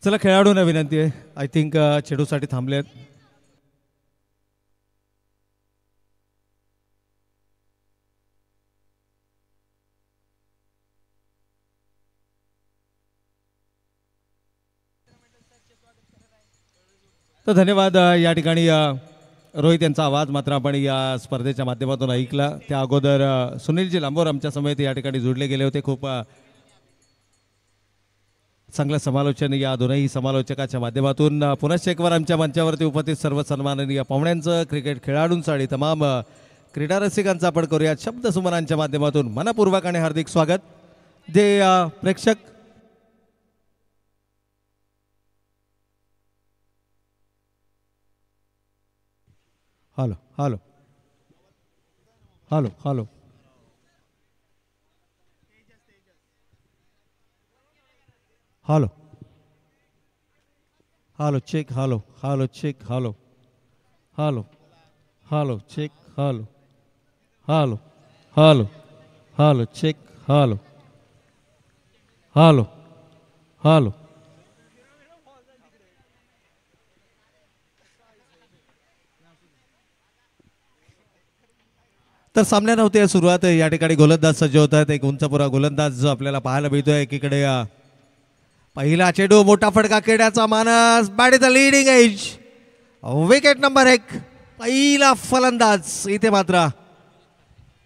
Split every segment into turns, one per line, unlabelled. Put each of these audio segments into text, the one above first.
चला खेळाडूंना विनंती आहे, आय थिंक चेडूसाठी थांबलेत. तर धन्यवाद. या ठिकाणी रोहित यांचा आवाज मात्र आपण या स्पर्धेच्या माध्यमातून ऐकला. त्या अगोदर सुनीलजी लांबोर आमच्या समेत या ठिकाणी जोडले गेले होते. खूप चांगलं समालोचन या दोनही समालोचकाच्या माध्यमातून. पुनश्च एकवार आमच्या मंचावरती उपस्थित सर्व सन्माननीय पाहुण्यांचं, क्रिकेट खेळाडूंसाठी तमाम क्रीडा रसिकांचं आपण करूया शब्दसुमनांच्या माध्यमातून मनपूर्वक आणि हार्दिक स्वागत. जे प्रेक्षक hello hello hello hello hello hello check hello hello check hello hello hello check hello hello hello hello check hello hello hello. तर सामन्याला होते सुरुवात. या ठिकाणी गोलंदाज सज्ज होत आहेत. एक उंचपुरा गोलंदाज जो आपल्याला पाहायला मिळतोय. एकीकडे पहिला चेंडू, मोठा फटका खेळण्याचा मानस, bat is the leading edge, wicket number 1. पहिला फलंदाज इथे मात्र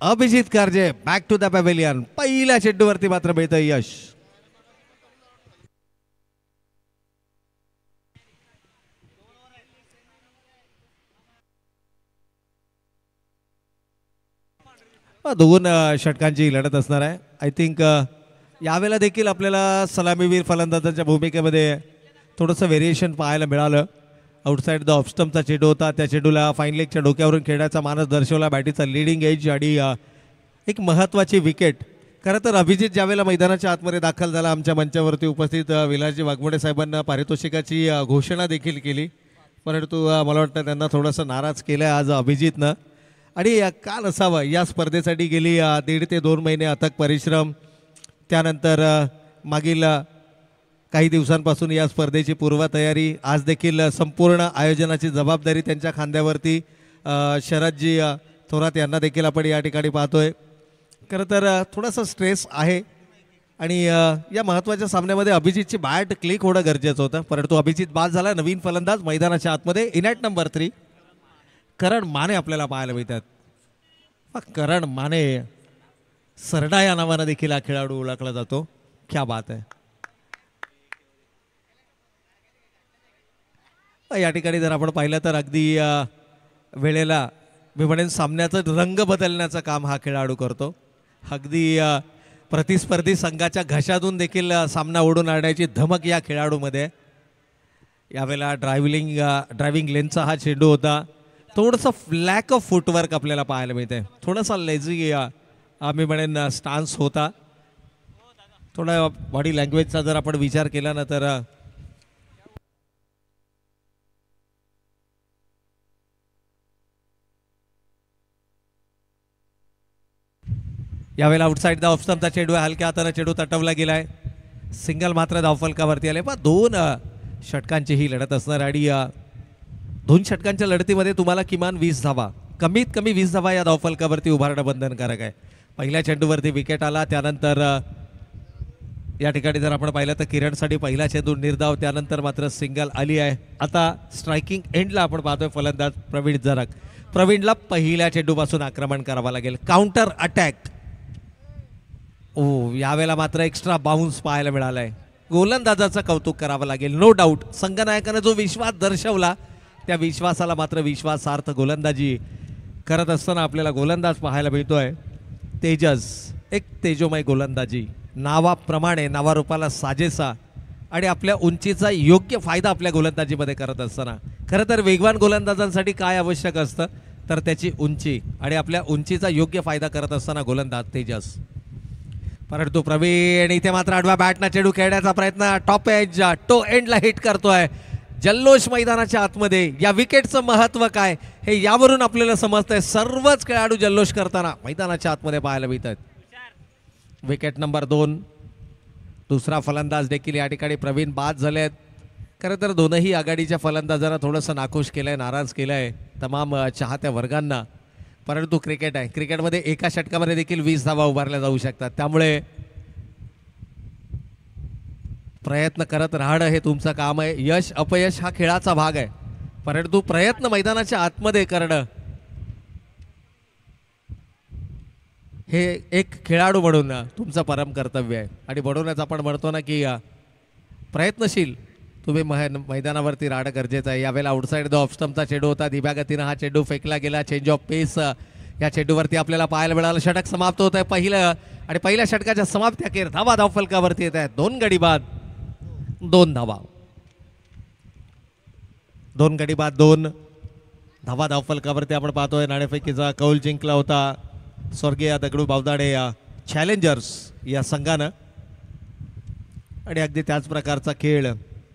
Abhijit Karje, back to the pavilion. पहिल्या चेंडूवरती मात्र मिळतं यश. दोन षटकांची लढत असणार आहे. आय थिंक यावेळेला देखील आपल्याला सलामीवीर फलंदाजांच्या भूमिकेमध्ये थोडंसं व्हेरिएशन पाहायला मिळालं. आउटसाईड द ऑफस्टमचा चेंडू होता. त्या चेंडूला फाईन लेगच्या डोक्यावरून खेळण्याचा मानस दर्शवला. बॅटीचा लीडिंग एज आणि एक महत्त्वाची विकेट. खरं तर अभिजित ज्यावेळेला मैदानाच्या आतमध्ये दाखल झाला, आमच्या मंचावरती उपस्थित विलासजी वाघमोडे साहेबांना पारितोषिकाची घोषणा देखील केली. परंतु मला वाटतं त्यांना थोडंसं नाराज केलं आहे आज अभिजितनं. आणि का नसावं, या स्पर्धेसाठी गेली 1.5 ते 2 महिने अथक परिश्रम, त्यानंतर मागील काही दिवसांपासून या स्पर्धेची पूर्वतयारी, आज देखील संपूर्ण आयोजनाची जबाबदारी त्यांच्या खांद्यावरती शरदजी थोरात यांना देखील आपण या ठिकाणी पाहतोय. खरं तर थोडासा स्ट्रेस आहे आणि या महत्त्वाच्या सामन्यामध्ये अभिजितची बॅट क्लिक होणं गरजेचं होतं. परंतु अभिजित बाद झाला. नवीन फलंदाज मैदानाच्या आतमध्ये इनॅट नंबर 3 करण माने आपल्याला पाहायला मिळतात. करण माने, सरडा या नावानं देखील हा खेळाडू ओळखला जातो. क्या बात आहे. या ठिकाणी जर आपण पाहिलं तर अगदी वेळेला मी म्हणेन सामन्याचं रंग बदलण्याचं काम हा खेळाडू करतो. अगदी प्रतिस्पर्धी संघाच्या घशातून देखील सामना ओढून आणण्याची धमक या खेळाडूमध्ये. यावेळेला ड्रायव्हिंग लेनचा हा चेंडू होता. थोडंसं लॅक ऑफ फुटवर्क आपल्याला पाहायला मिळते. थोडासा लेझी मी म्हणेन स्टान्स होता. थोडा बॉडी लँग्वेजचा जर आपण विचार केला ना तर यावेळेला आउटसाईड द ऑफस्टमचा चेंडू आहे. हलक्या हाताने चेंडू तटवला गेलाय. सिंगल मात्र धावफलकावरती आले. पण 2 षटकांची ही लढत असणार आणि 2 षटकांच्या लढतीमध्ये तुम्हाला किमान 20 धावा, कमीत कमी 20 धावा या धावफलकावरती उभारणं बंधनकारक आहे. पहिल्या चेंडूवरती विकेट आला. त्यानंतर या ठिकाणी जर आपण पाहिलं तर किरणसाठी पहिला चेंडू निर्धाव, त्यानंतर मात्र सिंगल आली आहे. आता स्ट्रायकिंग एंडला आपण पाहतोय फलंदाज प्रवीण जरग. प्रवीणला पहिल्या चेंडूपासून आक्रमण करावं लागेल. Counter attack. यावेळेला मात्र एक्स्ट्रा बाउन्स पाहायला मिळालाय. गोलंदाजाचं कौतुक करावं लागेल. नो डाऊट संघनायकानं जो विश्वास दर्शवला त्या विश्वासाला मात्र विश्वासार्थ गोलंदाजी करत असताना आपल्याला गोलंदाज पाहायला मिळतोय तेजस. एक तेजोमय गोलंदाजी, नावाप्रमाणे नावारूपाला साजेसा आणि आपल्या उंचीचा योग्य फायदा आपल्या गोलंदाजीमध्ये करत असताना. खरं तर वेगवान गोलंदाजांसाठी काय आवश्यक असतं तर त्याची उंची आणि आपल्या उंचीचा योग्य फायदा करत असताना गोलंदाज तेजस. परंतु प्रवीण इथे मात्र आडवा बॅटना चेंडू खेळण्याचा प्रयत्न, टॉप एज टो एंडला हिट करतोय. जल्लोष मैदानाच्या आतमध्ये. या विकेटचं महत्त्व काय हे यावरून आपल्याला समजतंय. सर्वच खेळाडू जल्लोष करताना मैदानाच्या आतमध्ये पाहायला मिळतात. Wicket number 2. दुसरा फलंदाज देखील या ठिकाणी प्रवीण बाद झालेत. खरं तर दोनही आघाडीच्या फलंदाजांना थोडंसं नाखुश केलंय, नाराज केलंय तमाम चाहत्या वर्गांना. परंतु क्रिकेट आहे, क्रिकेटमध्ये एका षटकामध्ये देखील 20 धावा उभारल्या जाऊ शकतात. त्यामुळे प्रयत्न करत राहणं हे तुमचं काम आहे. यश अपयश हा खेळाचा भाग आहे, परंतु प्रयत्न मैदानाच्या आतमध्ये करणं हे एक खेळाडू म्हणून तुमचं परम कर्तव्य आहे. आणि म्हणूनच आपण म्हणतो ना की प्रयत्नशील तुम्ही मैदानावरती राहणं गरजेचं आहे. यावेळेला आउटसाईड द ऑफ स्टंपचा चेंडू होता, दिव्या गतीनं हा चेंडू फेकला गेला. चेंज ऑफ पेस या चेंडूवरती आपल्याला पाहायला मिळालं. षटक समाप्त होत आहे पहिलं, आणि पहिल्या षटकाच्या समाप्ती अखेर धावा धावफलकावरती येत आहेत. 2 गडी बाद 2 धावा, 2 गडी बाद 2 धावा धावफलकावरती आपण पाहतोय. नाणेफेकीचा कौल जिंकला होता स्वर्गीय दगडू बावदाडे या चॅलेंजर्स या संघानं. आणि अगदी त्याच प्रकारचा खेळ,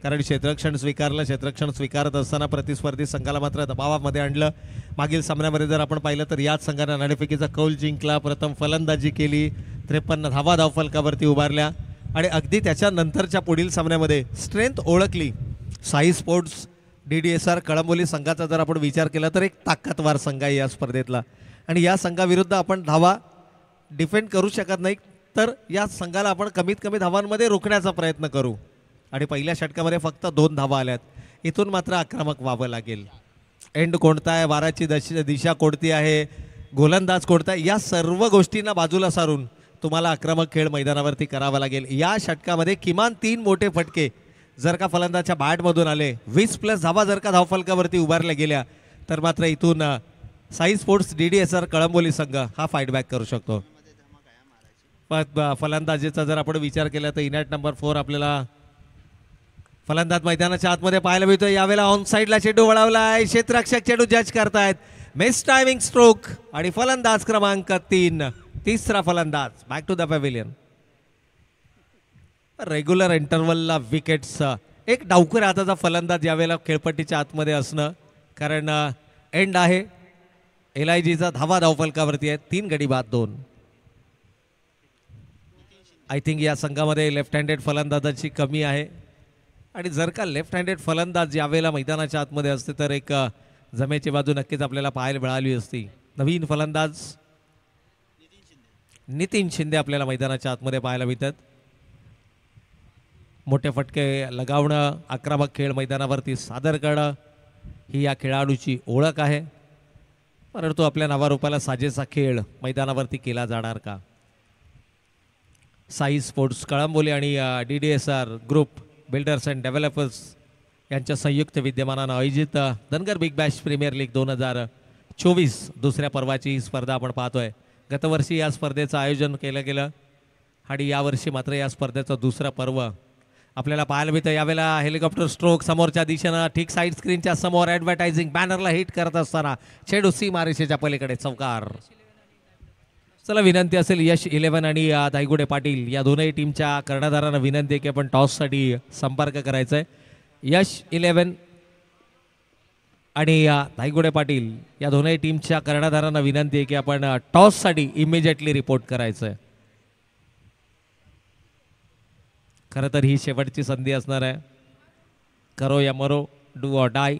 कारण क्षेत्ररक्षण स्वीकारलं. क्षेत्ररक्षण स्वीकारत असताना प्रतिस्पर्धी संघाला मात्र दबावामध्ये आणलं. मागील सामन्यामध्ये जर आपण पाहिलं तर याच संघानं नाणेफेकीचा कौल जिंकला, प्रथम फलंदाजी केली, 53 धावा धावफलकावरती उभारल्या. आणि अगदी त्याच्यानंतरच्या पुढील सामन्यामध्ये स्ट्रेंथ ओळखली. साई स्पोर्ट्स DDSR कळंबोली संघाचा जर आपण विचार केला तर एक ताकदवार संघ आहे या स्पर्धेतला. आणि या संघाविरुद्ध आपण धावा डिफेंड करू शकत नाही, तर या संघाला आपण कमीत कमी धावांमध्ये रोखण्याचा प्रयत्न करू. आणि पहिल्या षटकामध्ये फक्त 2 धावा आल्यात. इथून मात्र आक्रमक व्हावं लागेल. एंड कोणता आहे, वाराची दिशा कोणती आहे, गोलंदाज कोणता आहे, या सर्व गोष्टींना बाजूला सारून तुम्हाला आक्रमक खेळ मैदानावरती करावा लागेल. या षटकामध्ये किमान 3 मोठे फटके जर का फलंदाजच्या बॅटमधून आले, 20+ धावा जर का धावफलकावरती उभारल्या गेल्या, तर मात्र इथून साई स्पोर्ट्स DDSR कळंबोली संघ हा फाईट बॅक करू शकतो. फलंदाजीचा जर आपण विचार केला तर इनॅट नंबर 4 आपल्याला फलंदाज मैदानाच्या आतमध्ये पाहायला मिळतो. यावेळेला ऑन साईडला चेंडू वळवलाय, क्षेत्ररक्षक चेंडू जज करतायत. मिस टायमिंग स्ट्रोक, आणि फलंदाज क्रमांक 3 तिसरा फलंदाज back to the pavilion. Regular इंटरव्हलला विकेट्स, एक डावकर हाताचा फलंदाज यावेळेला खेळपट्टीच्या आतमध्ये असणं, कारण एंड आहे. LIGचा धावा धावफलकावरती आहे. 3 गडी बाद 2. आय थिंक या संघामध्ये लेफ्ट हँडेड फलंदाजाची कमी आहे. आणि जर का लेफ्ट हँडेड फलंदाज यावेळेला मैदानाच्या आतमध्ये असते तर एक जमेची बाजू नक्कीच आपल्याला पाहायला मिळाली असती. नवीन फलंदाज नितीन शिंदे आपल्याला मैदानाच्या आतमध्ये पाहायला मिळतात. मोठे फटके लगावणं, आक्रमक खेळ मैदानावरती सादर करणं ही या खेळाडूची ओळख आहे. परंतु आपल्या नावारूपाला साजेसा खेळ मैदानावरती केला जाणार का? साई स्पोर्ट्स कळंबोली आणि DDSR group builders and developers यांच्या संयुक्त विद्यमानानं आयोजित Dhangar big bash premier league 2024 दुसऱ्या पर्वाची ही स्पर्धा आपण पाहतोय. गतवर्षी या स्पर्धेचं आयोजन केलं गेलं, आणि यावर्षी मात्र या स्पर्धेचं दुसरं पर्व आपल्याला पाहायला मिळतं. यावेळेला हेलिकॉप्टर स्ट्रोक समोरच्या दिशेनं ठीक साईड स्क्रीनच्या समोर ॲडव्हर्टायझिंग बॅनरला हिट करत असताना चेंडू सीमारेषेच्या पलीकडे चौकार. चला, विनंती असेल यश 11 आणि धायगुडे पाटील या दोनही टीमच्या कर्णधारांना विनंती आहे की आपण टॉससाठी संपर्क करायचा आहे. यश 11 आणि धायगुडे पाटील या दोनही टीमच्या कर्णधारांना विनंती आहे की आपण टॉससाठी इमिजिएटली रिपोर्ट करायचं आहे. खरं तर ही शेवटची संधी असणार आहे. करो या मरो, डू ऑर डाय.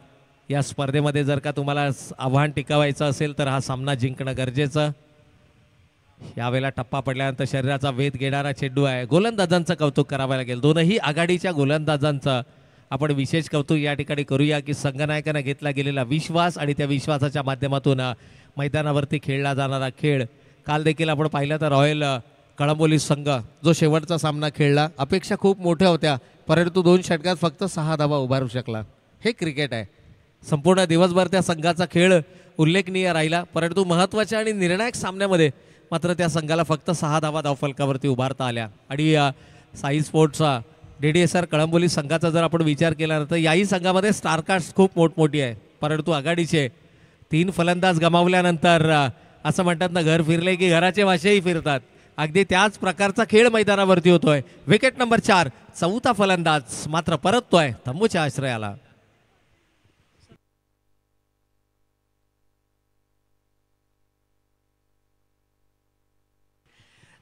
या स्पर्धेमध्ये जर का तुम्हाला आव्हान टिकवायचं असेल तर हा सामना जिंकणं गरजेचं. यावेळेला टप्पा पडल्यानंतर शरीराचा वेध घेणारा चेंडू आहे. गोलंदाजांचं कौतुक करावं लागेल. दोनही आघाडीच्या गोलंदाजांचं आपण विशेष कौतुक या ठिकाणी करूया की संघनायकानं घेतला गेलेला विश्वास आणि त्या विश्वासाच्या माध्यमातून मैदानावरती खेळला जाणारा खेळ. काल देखील आपण पाहिलं तर रॉयल कळंबोली संघ जो शेवटचा सामना खेळला, अपेक्षा खूप मोठ्या होत्या, परंतु 2 षटकात फक्त 6 धावा उभारू शकला. हे क्रिकेट आहे. संपूर्ण दिवसभर त्या संघाचा खेळ उल्लेखनीय राहिला, परंतु महत्त्वाच्या आणि निर्णायक सामन्यामध्ये मात्र त्या संघाला फक्त 6 धावा धावफलकावरती उभारता आल्या. आणि साई स्पोर्ट्सचा DDSR कळंबोली संघाचा जर आपण विचार केला तर याही संघामध्ये स्टारकास्ट खूप मोठमोठी आहे, परंतु आघाडीचे 3 फलंदाज गमावल्यानंतर असं म्हणतात ना, घर फिरले की घराचे वाशेही फिरतात. अगदी त्याच प्रकारचा खेळ मैदानावरती होतोय. विकेट नंबर 4, चौथा फलंदाज मात्र परततोय तंबूच्या आश्रयाला.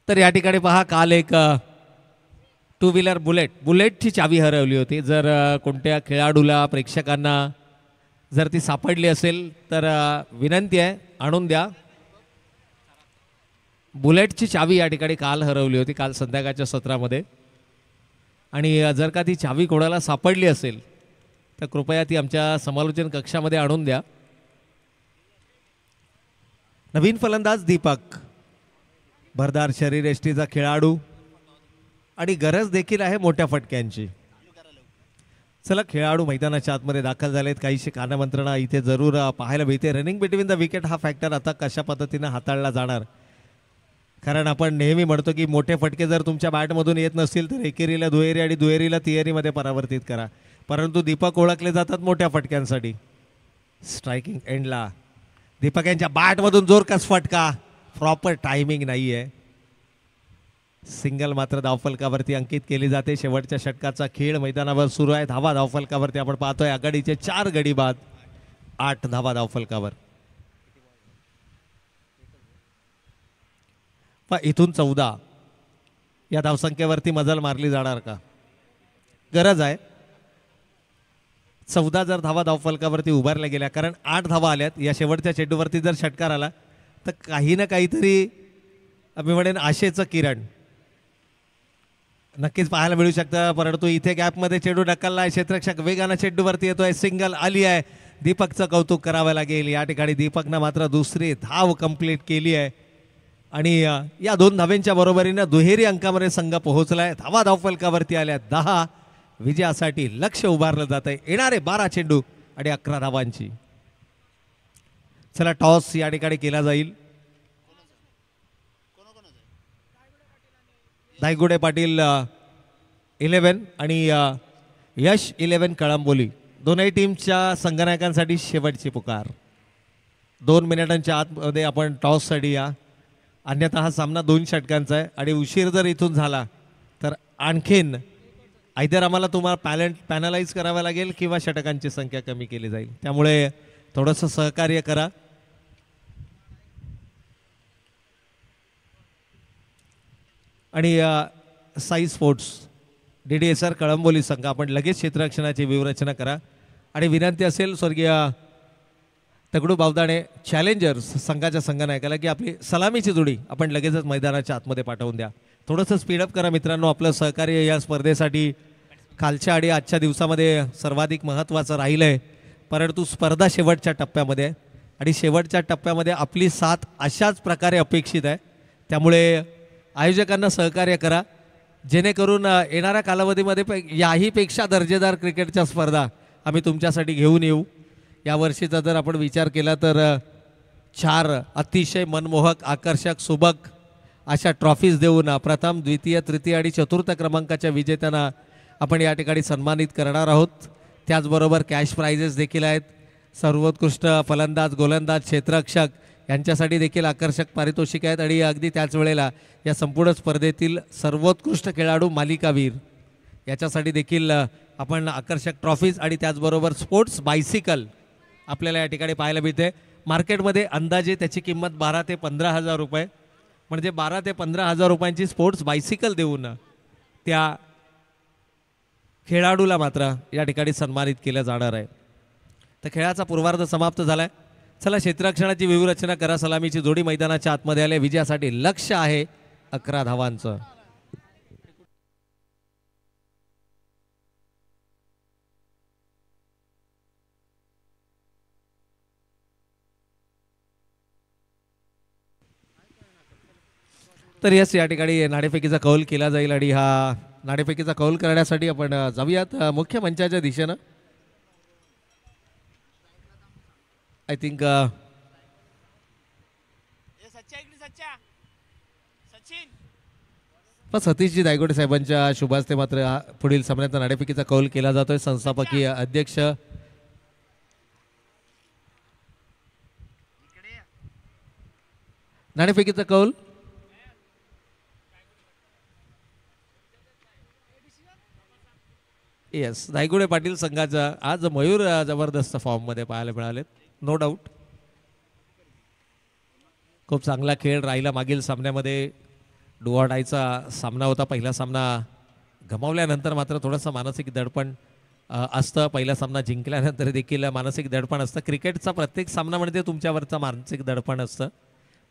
तर या ठिकाणी पहा, काल एक टू व्हीलर बुलेटची चावी हरवली होती. जर कोणत्या खेळाडूला प्रेक्षकांना जर ती सापडली असेल तर विनंती आहे आणून द्या. बुलेटची चावी या ठिकाणी काल हरवली होती, काल संध्याकाळच्या सत्रामध्ये. आणि जर का ती चावी कोणाला सापडली असेल तर कृपया ती आमच्या समालोचन कक्षामध्ये आणून द्या. नवीन फलंदाज दीपक, भरदार शरीरयष्टीचा खेळाडू आणि गरज देखील आहे मोठ्या फटक्यांची. चला, खेळाडू मैदानाच्या आतमध्ये दाखल झालेत. काहीशी कानमंत्रणा इथे जरूर पाहायला मिळते. रनिंग बिटवीन द विकेट हा फॅक्टर आता कशा पद्धतीनं हाताळला जाणार, कारण आपण नेहमी म्हणतो की मोठे फटके जर तुमच्या बॅटमधून येत नसतील तर एकेरीला दुहेरी आणि दुहेरीला तिहेरीमध्ये परावर्तित करा. परंतु दीपक ओळखले जातात मोठ्या फटक्यांसाठी. स्ट्रायकिंग एंडला दीपक यांच्या बॅटमधून जोरकस फटका, प्रॉपर टायमिंग नाही आहे. सिंगल मात्र धावफलकावरती अंकित केली जाते. शेवटच्या षटकाचा खेळ मैदानावर सुरू आहे. धावा धावफलकावरती आपण पाहतोय आघाडीचे 4 गडी बाद, 8 धावा धावफलकावर. इथून 14 या धावसंख्येवरती मजल मारली जाणार का? गरज आहे. 14 जर धावा धावफलकावरती उभारल्या गेल्या, कारण 8 धावा आल्यात. या शेवटच्या चेंडूवरती जर षटकार आला तर काही ना काहीतरी मी म्हणेन आशेचं किरण नक्कीच पाहायला मिळू शकतं. परंतु इथे गॅपमध्ये चेंडू ढकलला आहे. क्षेत्ररक्षक वेगानं चेंडूवरती येतोय. सिंगल आली आहे. दीपकचं कौतुक करावं लागेल. या ठिकाणी दीपकनं मात्र दुसरी धाव कंप्लीट केली आहे आणि या 2 धाव्यांच्या बरोबरीनं दुहेरी अंकामध्ये संघ पोहोचलाय. धावा धावफलकावरती आल्या 10. विजयासाठी लक्ष उभारलं जात आहे. येणारे 12 चेंडू आणि 11 धावांची. चला, टॉस या ठिकाणी केला जाईल. दायगुडे पाटील 11 आणि यश 11 कळंबोली, दोनही टीमच्या संघनायकांसाठी शेवटची पुकार. 2 मिनिटांच्या आतमध्ये आपण टॉससाठी या, अन्यथा हा सामना 2 षटकांचा आहे. आणि उशीर जर इथून झाला तर आणखीन आयदर आम्हाला तुम्हाला पॅनलाइज करावं लागेल किंवा षटकांची संख्या कमी केली जाईल. त्यामुळे थोडंसं सहकार्य करा. आणि साई स्पोर्ट्स DDSR कळंबोली संघ, आपण लगेच क्षेत्ररक्षणाची व्यूहरचना करा. आणि विनंती असेल स्वर्गीय दगडू बावदाणे चॅलेंजर्स संघाच्या संघनायकाला की आपली सलामीची जोडी आपण लगेचच मैदानाच्या आतमध्ये पाठवून द्या. थोडंसं स्पीडअप करा मित्रांनो. आपलं सहकार्य या स्पर्धेसाठी कालच्या आणि आजच्या दिवसामध्ये सर्वाधिक महत्त्वाचं राहिलं आहे. परंतु स्पर्धा शेवटच्या टप्प्यामध्ये आहे आणि शेवटच्या टप्प्यामध्ये आपली साथ अशाच प्रकारे अपेक्षित आहे. त्यामुळे आयोजकांना सहकार्य करा, जेणेकरून येणाऱ्या कालावधीमध्ये याहीपेक्षा दर्जेदार क्रिकेटच्या स्पर्धा आम्ही तुमच्यासाठी घेऊन येऊ. यावर्षीचा जर आपण विचार केला तर 4 अतिशय मनमोहक, आकर्षक, सुबक अशा ट्रॉफीज देऊन प्रथम, द्वितीय, तृतीय आणि चतुर्थ क्रमांकाच्या विजेत्यांना आपण या ठिकाणी सन्मानित करणार आहोत. त्याचबरोबर कॅश प्राइजेस देखील आहेत. सर्वोत्कृष्ट फलंदाज, गोलंदाज, क्षेत्ररक्षक यांच्यासाठी देखील आकर्षक पारितोषिक आहेत. आणि अगदी त्याच वेळेला या संपूर्ण स्पर्धेतील सर्वोत्कृष्ट खेळाडू, मालिकावीर याच्यासाठी देखील आपण आकर्षक ट्रॉफीज आणि त्याचबरोबर स्पोर्ट्स बायसिकल आपल्याला या ठिकाणी पाहायला मिळते. मार्केटमध्ये अंदाजे त्याची किंमत 12 ते 15 हजार रुपये, म्हणजे 12 ते 15 हजार रुपयांची स्पोर्ट्स बायसिकल देऊन त्या खेळाडूला मात्र या ठिकाणी सन्मानित केलं जाणार आहे. तर खेळाचा पूर्वार्ध समाप्त झाला आहे. चला, क्षेत्ररक्षणाची व्यूहरचना करा. सलामीची जोडी मैदानाच्या आतमध्ये आले. विजयासाठी लक्ष आहे 11 धावांचं. तर यस, या ठिकाणी नाणेफेकीचा कौल केला जाईल आणि हा नाणेफेकीचा कौल करण्यासाठी आपण जाऊयात मुख्य मंचाच्या दिशेनं. आय थिंक सतीशजी दायगोडे साहेबांच्या शुभ हस्ते मात्र पुढील सामन्याचा नाणेफेकीचा कौल केला जातोय. संस्थापकीय अध्यक्ष नाणेफेकीचा कौल येस, दायगुडे पाटील संघाचा. आज मयूर जबरदस्त फॉर्म मध्ये पाहायला मिळाले, नो डाऊट. खूप चांगला खेळ राहिला मागील सामन्यामध्ये. डुआडायचा सामना होता. पहिला सामना गमावल्यानंतर मात्र थोडंसं मानसिक दडपण असतं. पहिला सामना जिंकल्यानंतर देखील मानसिक दडपण असतं. क्रिकेटचा प्रत्येक सामना म्हणजे तुमच्यावरचा मानसिक दडपण असतं,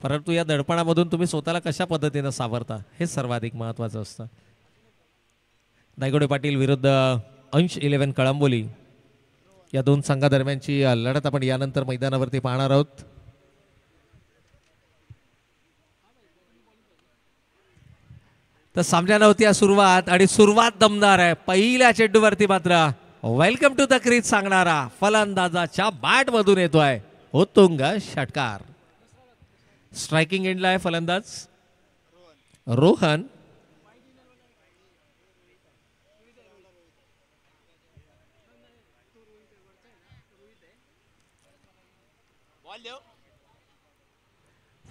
परंतु या दडपणामधून तुम्ही स्वतःला कशा पद्धतीनं सावरता हे सर्वाधिक महत्त्वाचं असतं. नायगोडे पाटील विरुद्ध अंश 11 कळंबोली या दोन संघादरम्यानची लढत आपण यानंतर मैदानावरती पाहणार आहोत. तर सामन्याला होती सुरुवात आणि सुरुवात दमदार आहे. पहिल्या चेंडूवरती मात्र वेलकम टू द क्रीज सांगणारा फलंदाजाच्या बॅट मधून येतोय उत्तुंग षटकार. स्ट्रायकिंग एंडला आहे फलंदाज रोहन.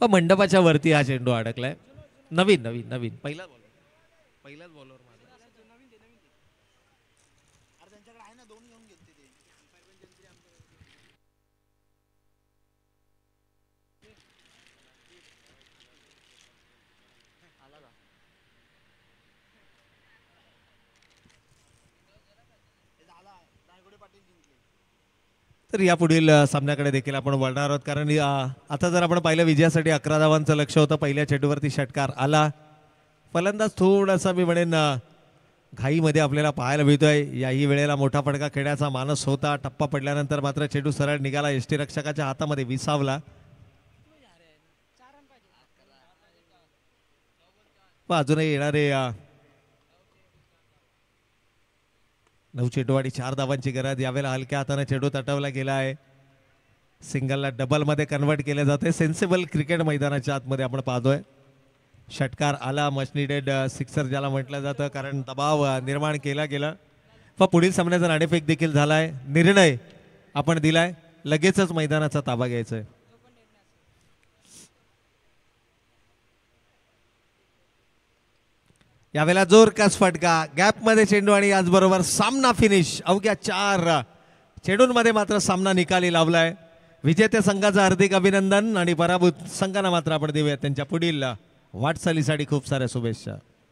मंडपाच्या वरती हा चेंडू अडकलाय. नवीन नवीन नवीन पहिलाच बॉलर तर या पुढील सामन्याकडे देखील आपण वळणार आहोत, कारण आता जर आपण पाहिलं विजयासाठी 11 धावांचं लक्ष होतं. पहिल्या चेंडूवरती षटकार आला. फलंदाज थोडासा मी म्हणेन घाईमध्ये आपल्याला पाहायला मिळतोय. याही वेळेला मोठा फटका खेळण्याचा मानस होता. टप्पा पडल्यानंतर मात्र चेंडू सरळ निघाला. यष्टीरक्षकाच्या हातामध्ये विसावला. अजूनही येणारे 9 चेंडूवाडी 4 धावांची गरज. यावेळेला हलक्या हाताने चेंडू तटवला गेला आहे. सिंगलला डबलमध्ये कन्वर्ट केले जाते. सेन्सिबल क्रिकेट मैदानाच्या आतमध्ये आपण पाहतोय. षटकार आला. मच निडेड सिक्सर ज्याला म्हटलं जातं, कारण दबाव निर्माण केला गेला. पुढील सामन्याचा नाणेफेक देखील झालाय. निर्णय आपण दिलाय. लगेचच मैदानाचा ताबा घ्यायचा आहे. यावेळेला जोरकस फटका, गॅपमध्ये चेंडू आणि याचबरोबर सामना फिनिश. अवघ्या 4 चेंडूंमध्ये मात्र सामना निकाली लावलाय. विजेत्या संघाचं हार्दिक अभिनंदन आणि पराभूत संघांना मात्र आपण देऊया त्यांच्या पुढील वाटचालीसाठी खूप साऱ्या शुभेच्छा.